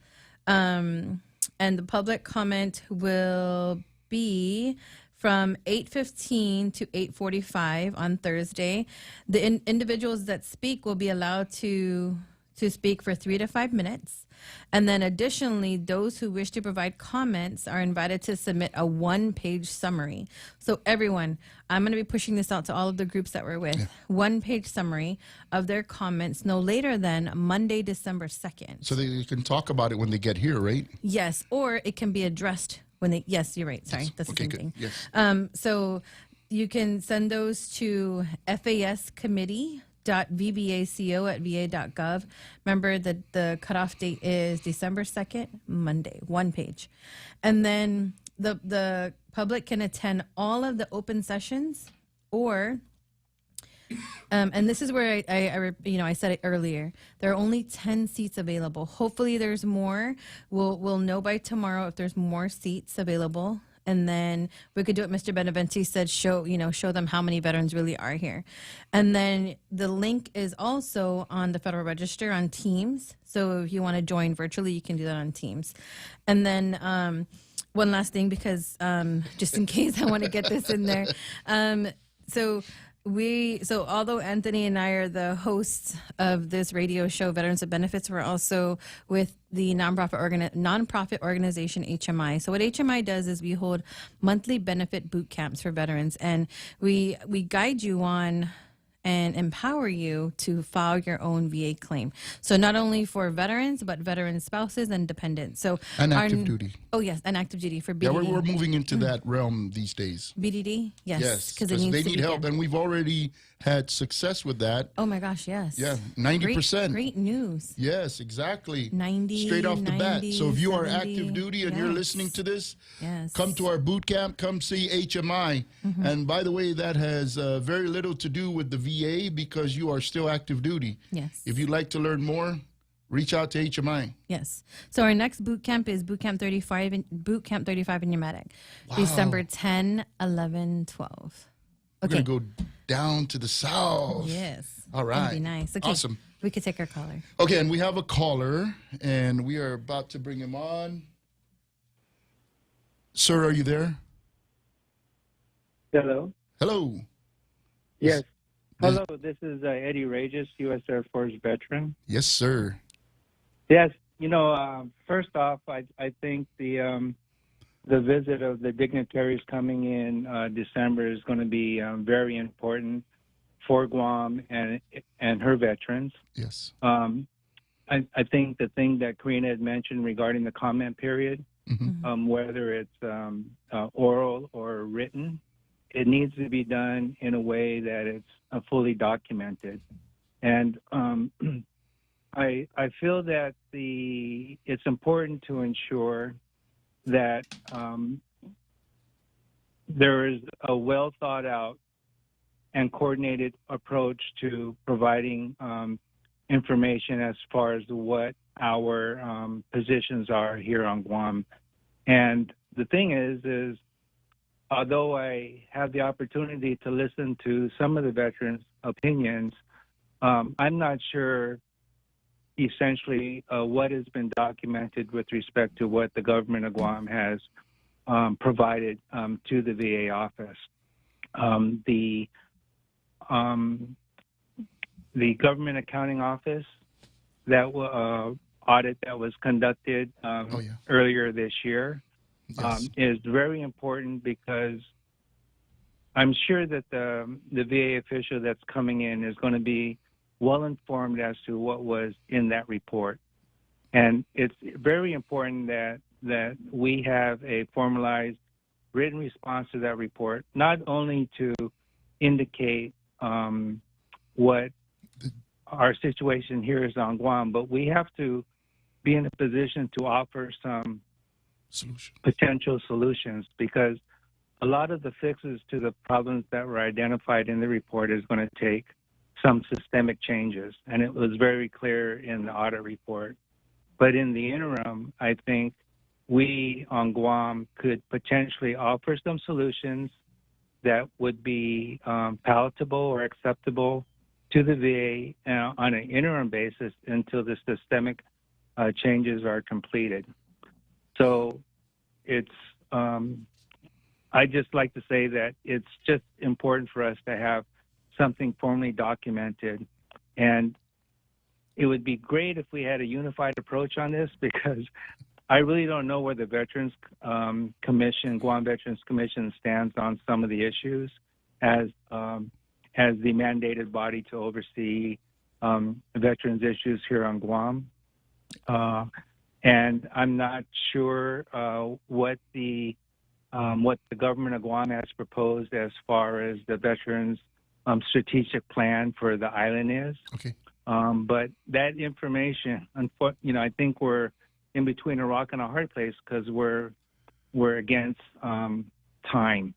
And the public comment will be from 8:15 to 8:45 on Thursday. The individuals that speak will be allowed to speak for 3 to 5 minutes. And then additionally, those who wish to provide comments are invited to submit a one-page summary. So everyone, I'm going to be pushing this out to all of the groups that we're with. Yeah. One-page summary of their comments no later than Monday, December 2nd. So they can talk about it when they get here, right? Yes, or it can be addressed when they, yes, you're right. Sorry, yes. that's okay, the same good. thing. Yes. So you can send those to fascommittee.vbaco@va.gov. Remember that the cutoff date is December 2nd, Monday, one page. And then the public can attend all of the open sessions, or and this is where I said it earlier. There are only 10 seats available. Hopefully there's more. We'll know by tomorrow if there's more seats available. And then we could do what Mr. Beneventi said, show them how many veterans really are here. And then the link is also on the Federal Register on Teams. So if you want to join virtually, you can do that on Teams. And then one last thing, because just in case I want to get this in there. So although Anthony and I are the hosts of this radio show, Veterans of Benefits, we're also with the nonprofit organization HMI. So what HMI does is we hold monthly benefit boot camps for veterans, and we guide you on and empower you to file your own VA claim. So not only for veterans, but veteran spouses and dependents. So and active duty. Oh yes, and active duty for BDD. Yeah, we're moving into that realm these days. BDD, yes. Yes, because they need help, and we've already had success with that. Oh my gosh, yes. Yeah, 90%. Great news. Yes, exactly. 90, straight off the 90, bat. So if you 70, are active duty and you're listening to this, yes, come to our boot camp. Come see HMI. Mm-hmm. And by the way, that has very little to do with the VA because you are still active duty. Yes. If you'd like to learn more, reach out to HMI. Yes. So our next boot camp is Boot Camp 35 in Pneumatic. Wow. December 10, 11, 12. Okay. We're going to go down to the south. Yes. All right. That'd be nice. Okay. Awesome. We could take our caller. Okay, and we have a caller, and we are about to bring him on. Sir, are you there? Hello. Hello. Yes. Hello, this is Eddie Regis, U.S. Air Force veteran. Yes, sir. Yes, first off, I think the visit of the dignitaries coming in December is going to be very important for Guam and her veterans. Yes. I think the thing that Karina had mentioned regarding the comment period, mm-hmm. Whether it's oral or written, it needs to be done in a way that it's fully documented. And I feel that it's important to ensure that there is a well thought out and coordinated approach to providing information as far as what our positions are here on Guam. And the thing is although I have the opportunity to listen to some of the veterans' opinions, I'm not sure essentially what has been documented with respect to what the government of Guam has provided to the VA office. The government accounting office, that audit that was conducted earlier this year, is very important because I'm sure that the VA official that's coming in is going to be well informed as to what was in that report. And it's very important that we have a formalized written response to that report, not only to indicate what our situation here is on Guam, but we have to be in a position to offer some potential solutions, because a lot of the fixes to the problems that were identified in the report is going to take some systemic changes, and it was very clear in the audit report. But in the interim, I think we on Guam could potentially offer some solutions that would be palatable or acceptable to the VA on an interim basis until the systemic changes are completed. So it's, I just like to say that it's just important for us to have something formally documented. And it would be great if we had a unified approach on this, because I really don't know where the Veterans Commission, Guam Veterans Commission, stands on some of the issues as the mandated body to oversee veterans issues here on Guam. And I'm not sure what the government of Guam has proposed as far as the veterans strategic plan for the island is. Okay. But that information, I think we're in between a rock and a hard place, because we're against time.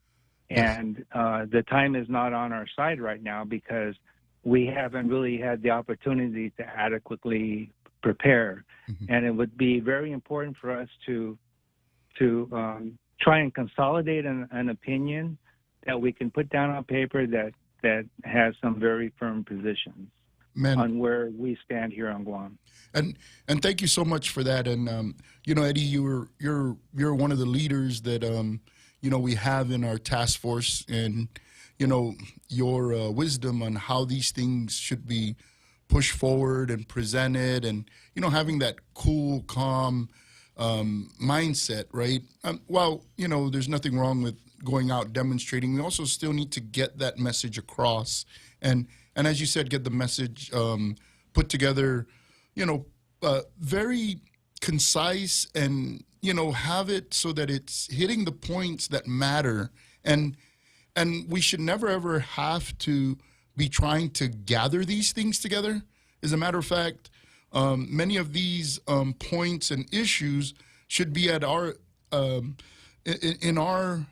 And the time is not on our side right now, because we haven't really had the opportunity to adequately prepare. And it would be very important for us to try and consolidate an opinion that we can put down on paper that has some very firm positions on where we stand here on Guam. And thank you so much for that. And Eddie, you're one of the leaders that we have in our task force, and your wisdom on how these things should be pushed forward and presented, and having that cool, calm mindset, right? Well, there's nothing wrong with going out demonstrating. We also still need to get that message across, and as you said, get the message put together, very concise, and have it so that it's hitting the points that matter. And we should never ever have to be trying to gather these things together. As a matter of fact, many of these points and issues should be at our in our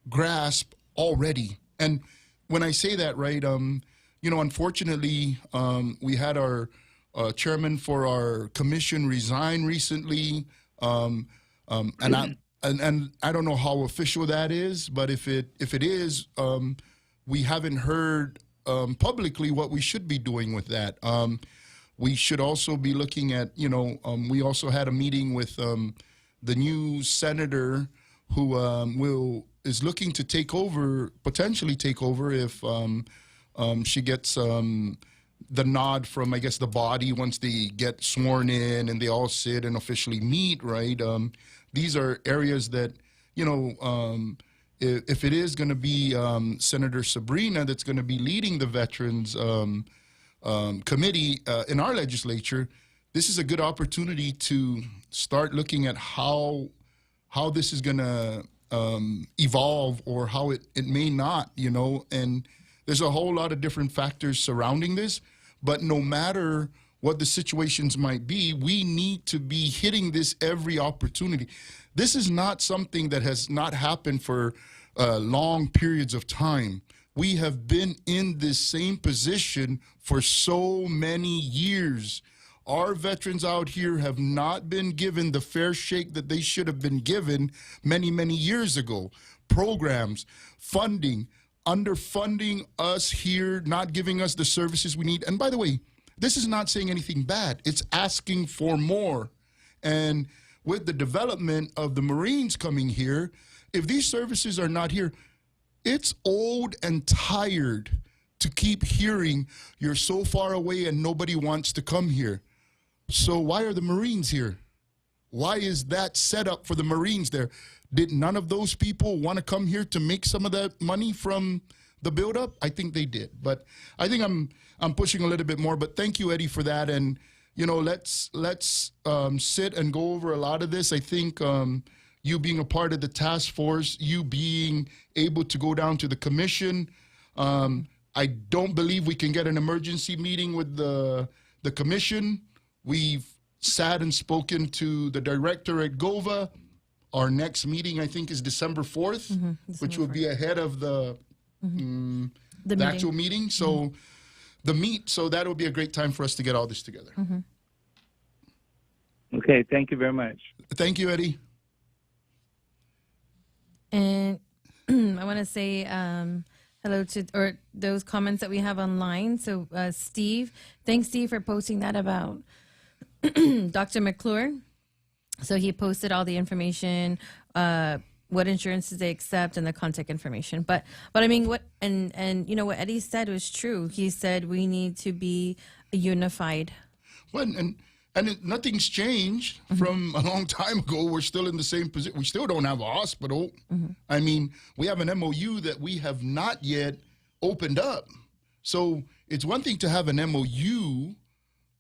grasp already. And when I say that, right, unfortunately, we had our chairman for our commission resign recently, and I don't know how official that is, but if it is, we haven't heard publicly what we should be doing with that. We should also be looking at, we also had a meeting with the new senator who is looking to potentially take over if she gets the nod from, I guess, the body once they get sworn in and they all sit and officially meet, right? These are areas that, if it is going to be Senator Sabrina that's going to be leading the Veterans Committee in our legislature, this is a good opportunity to start looking at how this is going to evolve, or how it may not, and there's a whole lot of different factors surrounding this. But no matter what the situations might be, we need to be hitting this every opportunity. This is not something that has not happened for long periods of time. We have been in this same position for so many years. Our veterans out here have not been given the fair shake that they should have been given many, many years ago. Programs, funding, underfunding us here, not giving us the services we need. And by the way, this is not saying anything bad. It's asking for more. And with the development of the Marines coming here, if these services are not here, it's old and tired to keep hearing you're so far away and nobody wants to come here. So why are the Marines here? Why is that set up for the Marines there? Did none of those people want to come here to make some of that money from the buildup? I think they did. But I think I'm pushing a little bit more. But thank you, Eddie, for that. And, you know, let's sit and go over a lot of this. I think you being a part of the task force, you being able to go down to the commission, I don't believe we can get an emergency meeting with the commission. We've sat and spoken to the director at GOVA. Our next meeting, I think, is December 4th, which will be ahead of the actual meeting. So so that will be a great time for us to get all this together. Okay, thank you very much. Thank you, Eddie. And I want to say hello to those comments that we have online. So Steve, thanks, Steve, for posting that about Dr. McClure. So he posted all the information, what insurances they accept, and the contact information. But I mean, what and you know what Eddie said was true. He said we need to be unified. Well, nothing's changed from a long time ago. We're still in the same position. We still don't have a hospital. I mean, we have an MOU that we have not yet opened up. So it's one thing to have an MOU,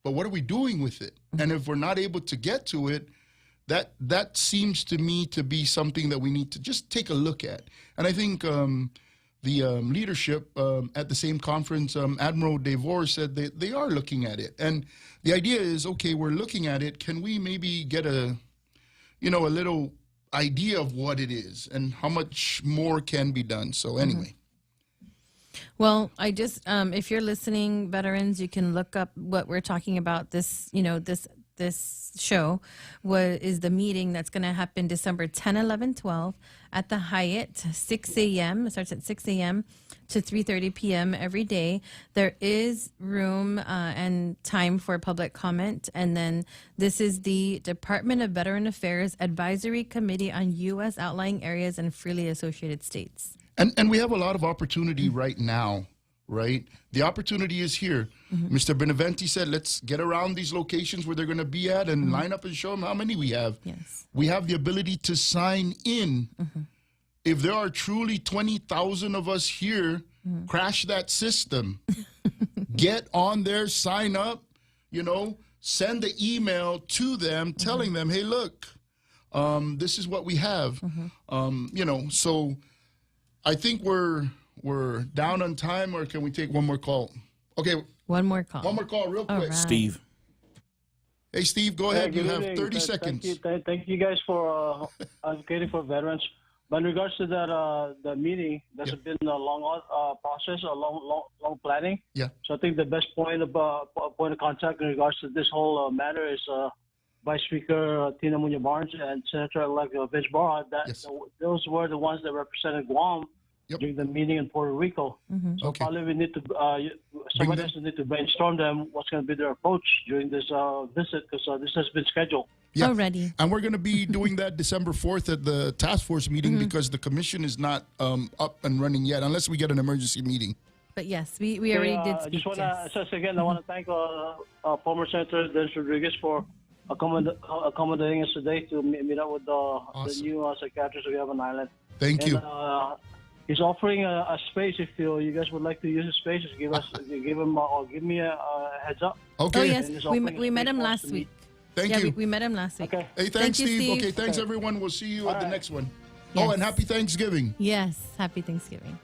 but what are we doing with it? And if we're not able to get to it, that seems to me to be something that we need to just take a look at. And I think the leadership at the same conference, Admiral Devor said they are looking at it. And the idea is, okay, we're looking at it. Can we maybe get a little idea of what it is and how much more can be done? So anyway. Well, I just, if you're listening, veterans, you can look up what we're talking about. This show is the meeting that's going to happen December 10, 11, 12 at the Hyatt, 6 a.m. It starts at 6 a.m. to 3:30 p.m. every day. There is room and time for public comment. And then this is the Department of Veteran Affairs Advisory Committee on U.S. Outlying Areas and Freely Associated States. And we have a lot of opportunity right now, right? The opportunity is here. Mr. Beneventi said, let's get around these locations where they're going to be at and line up and show them how many we have. Yes. We have the ability to sign in. If there are truly 20,000 of us here, crash that system. Get on there, sign up, send the email to them telling them, hey, look, this is what we have. So I think we're down on time, or can we take one more call? Okay. One more call. One more call real quick. Right. Steve. Hey, Steve, go ahead. You have 30 seconds. Thank you guys for advocating for veterans. But in regards to that meeting, that's been a long process, a long planning. Yeah. So I think the best point of contact in regards to this whole matter is Vice Speaker Tina Muñoz-Barnes and Senator-elect Vince Barr. Those were the ones that represented Guam during the meeting in Puerto Rico. So probably we need to somebody else need to brainstorm them what's going to be their approach during this visit, because this has been scheduled. Yeah. Already. And we're going to be doing that December 4th at the task force meeting because the commission is not up and running yet, unless we get an emergency meeting. But yes, we already did speak. I want to thank former Senator Dennis Rodriguez for accommodating us today to meet up with the new psychiatrist we have on island. Thank you. He's offering a space. If you guys would like to use the space, just give me a heads up. Okay. Oh yes, we met him last week. Thank you. We met him last week. Okay. Hey, thanks, Steve. Okay, thanks everyone. We'll see you at the next one. Yes. Oh, and happy Thanksgiving. Yes, happy Thanksgiving.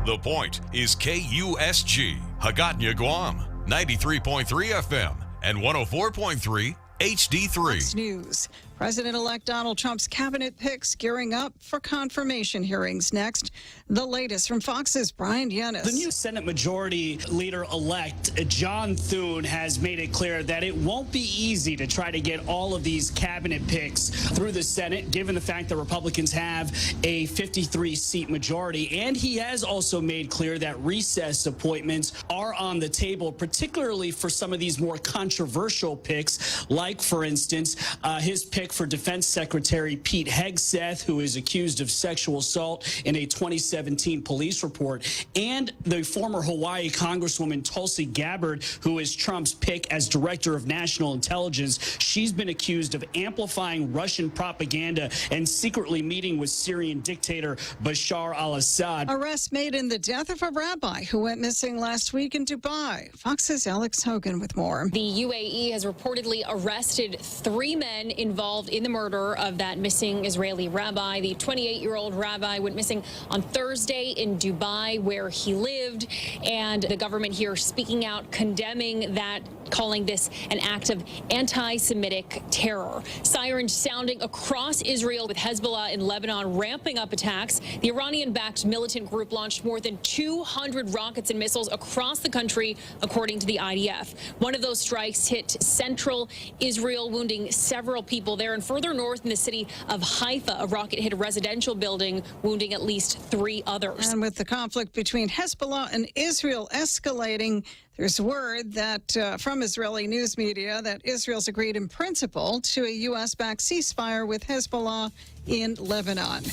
The Point is KUSG, Hagåtña, Guam, 93.3 FM and 104.3 HD3. Fox News. President-elect Donald Trump's cabinet picks gearing up for confirmation hearings next. The latest from Fox's Brian Yanis. The new Senate Majority Leader-elect John Thune has made it clear that it won't be easy to try to get all of these cabinet picks through the Senate, given the fact that Republicans have a 53-seat majority. And he has also made clear that recess appointments are on the table, particularly for some of these more controversial picks, like, for instance, his pick for Defense Secretary Pete Hegseth, who is accused of sexual assault in a 2017 police report, and the former Hawaii Congresswoman Tulsi Gabbard, who is Trump's pick as Director of National Intelligence. She's been accused of amplifying Russian propaganda and secretly meeting with Syrian dictator Bashar al-Assad. Arrest made in the death of a rabbi who went missing last week in Dubai. Fox's Alex Hogan with more. The UAE has reportedly arrested 3 men involved in the murder of that missing Israeli rabbi. The 28-year-old rabbi went missing on Thursday in Dubai, where he lived, and the government here speaking out, condemning that, calling this an act of anti-Semitic terror. Sirens sounding across Israel, with Hezbollah in Lebanon ramping up attacks. The Iranian-backed militant group launched more than 200 rockets and missiles across the country, according to the IDF. One of those strikes hit central Israel, wounding several people there. And further north in the city of Haifa, a rocket hit a residential building, wounding at least 3 others. And with the conflict between Hezbollah and Israel escalating, there's word that from Israeli news media that Israel's agreed in principle to a U.S.-backed ceasefire with Hezbollah in Lebanon.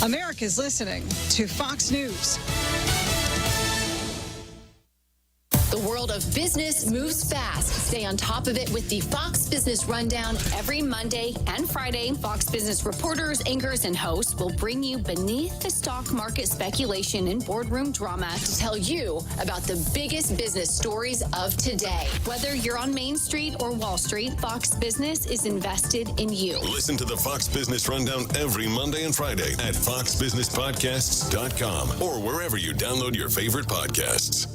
America's listening to Fox News. The world of business moves fast. Stay on top of it with the Fox Business Rundown every Monday and Friday. Fox Business reporters, anchors, and hosts will bring you beneath the stock market speculation and boardroom drama to tell you about the biggest business stories of today. Whether you're on Main Street or Wall Street, Fox Business is invested in you. Listen to the Fox Business Rundown every Monday and Friday at foxbusinesspodcasts.com or wherever you download your favorite podcasts.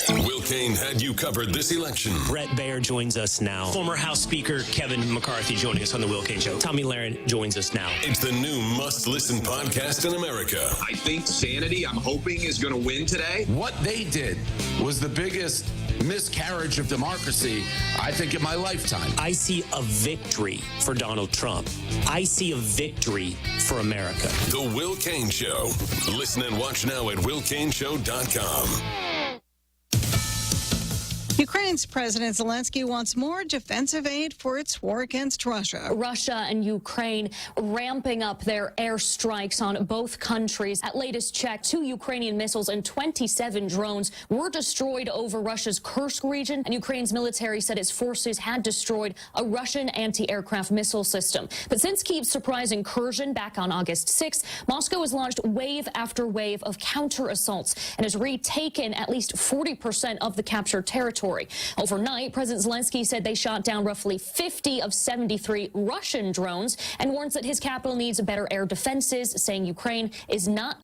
Will Kane had you covered this election. Brett Baer joins us now. Former House Speaker Kevin McCarthy joining us on The Will Kane Show. Tommy Lahren joins us now. It's the new must-listen podcast in America. I think Sanity, I'm hoping, is going to win today. What they did was the biggest miscarriage of democracy, I think, in my lifetime. I see a victory for Donald Trump. I see a victory for America. The Will Kane Show. Listen and watch now at willkaneshow.com. Ukraine's President Zelensky wants more defensive aid for its war against Russia. Russia and Ukraine ramping up their airstrikes on both countries. At latest check, 2 Ukrainian missiles and 27 drones were destroyed over Russia's Kursk region, and Ukraine's military said its forces had destroyed a Russian anti-aircraft missile system. But since Kyiv's surprise incursion back on August 6th, Moscow has launched wave after wave of counter-assaults and has retaken at least 40% of the captured territory. Overnight, President Zelensky said they shot down roughly 50 of 73 Russian drones and warns that his capital needs better air defenses, saying Ukraine is not